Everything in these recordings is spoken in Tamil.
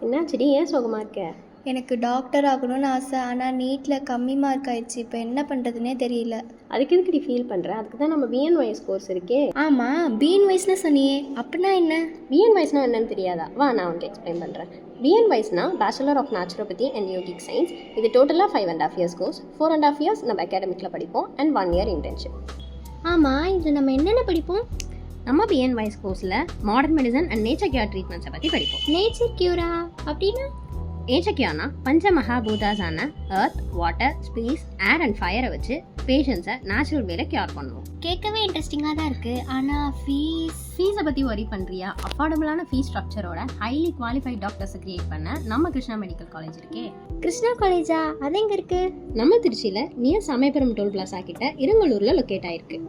என்னாச்சுடி, ஏன் சோகமாக இருக்க? எனக்கு டாக்டர் ஆகணும்னு ஆசை. ஆனால் நீட்டில் கம்மி மார்க் ஆயிடுச்சு. இப்போ என்ன பண்ணுறதுனே தெரியல. அதுக்கு எதுக்கு ஃபீல் பண்ணுற? அதுக்கு தான் நம்ம பிஎன்ஒய்ஸ் கோர்ஸ் இருக்கே. ஆமாம், பிஎன்ஒய்ஸ்னு சொன்னியே, அப்படின்னா என்ன? பிஎன்ஒய்ஸ்னால் என்னன்னு தெரியாதா? வா, நான் உனக்கு எக்ஸ்பிளைன் பண்ணுறேன். பிஎன்ஒய்ஸ்னா பேச்சுலர் ஆஃப் நேச்சுரோபதி அண்ட் நியூட்டிக் சயின்ஸ். இது டோட்டலாக 5.5 years கோர்ஸ். 4.5 years நம்ம அகாடமிக்கில் படிப்போம் அண்ட் 1 year இன்டர்ன்ஷிப். ஆமாம், இதில் நம்ம என்னென்ன படிப்போம்? நம்ம பிஎன்ஒய்ஸ் கோர்ஸில் modern medicine and nature cure ட்ரீட்மெண்ட்ஸை பற்றி படிப்போம். நேச்சர் கியூரா அப்படின்னா? நேச்சர் கியூர்னா பஞ்ச மகாபூதாஸான earth, water, space, air and ஃபயரை வச்சு பேஷண்ட்ஸை நேச்சுரல் வேல கியூர் பண்ணுவோம். கேட்கவே இன்ட்ரெஸ்டிங்காக தான் இருக்குது. ஆனால் ஃபீஸை பற்றி ஒரி பண்ணுறியா? அஃபோர்டபுளான ஃபீஸ் ஸ்ட்ரக்சரோட ஹைலி குவாலிஃபைட் டாக்டர்ஸை கிரியேட் பண்ண நம்ம கிருஷ்ணா மெடிக்கல் காலேஜ் இருக்கே. கிருஷ்ணா காலேஜா? அது எங்கே இருக்குது? நம்ம திருச்சியில் நியர் சமயபுரம் டோல் பிளாசா கிட்ட இருங்கலூரில் லொக்கேட் ஆயிருக்கு.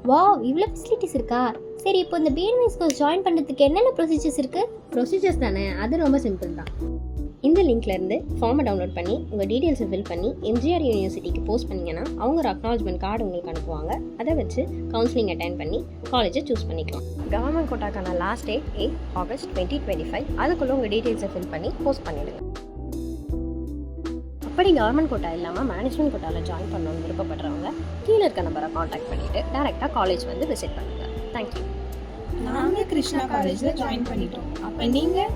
வாவ், இவ்வளோ ஃபெசிலிட்டிஸ் இருக்கா? சரி, இப்போ இந்த பிஎன்ஒய்ஸ் கோர்ஸ் ஜாயின் பண்ணுறதுக்கு என்னென்ன ப்ரொசீஜர்ஸ் இருக்குது? ப்ரொசீஜர்ஸ் தானே, அது ரொம்ப சிம்பிள் தான். இந்த லிங்க்லேருந்து ஃபார்மை டவுன்லோட் பண்ணி உங்கள் டீட்டெயில்ஸை ஃபில் பண்ணி எம்ஜிஆர் யூனிவர்சிட்டிக்கு போஸ்ட் பண்ணிங்கன்னா அவங்க ஒரு அக்னாலஜ்மெண்ட் கார்டு உங்களுக்கு அனுப்புவாங்க. அதை வச்சு கவுன்சிலிங் அட்டென்ட் பண்ணி காலேஜை சூஸ் பண்ணிக்கலாம். கவர்மெண்ட் கோட்டாக்கான லாஸ்ட் டேட் 8 August 2025. அதுக்குள்ளே உங்கள் டீட்டெயில்ஸை ஃபில் பண்ணி போஸ்ட் பண்ணிவிடுங்க. அப்படி கவர்மெண்ட் கோட்டா இல்லாமல் மேனேஜ்மெண்ட் கோட்டாவில் ஜாயின் பண்ணணும்னு விருப்பப்படுறவங்க கீழே இருக்க நம்பரை காண்டாக்ட் பண்ணிவிட்டு டேரெக்டாக காலேஜ் வந்து விசிட் பண்ணுங்கள். தேங்க்யூ. நாங்கள் கிருஷ்ணா காலேஜில் ஜாயின் பண்ணிட்டோம். அப்போ நீங்கள்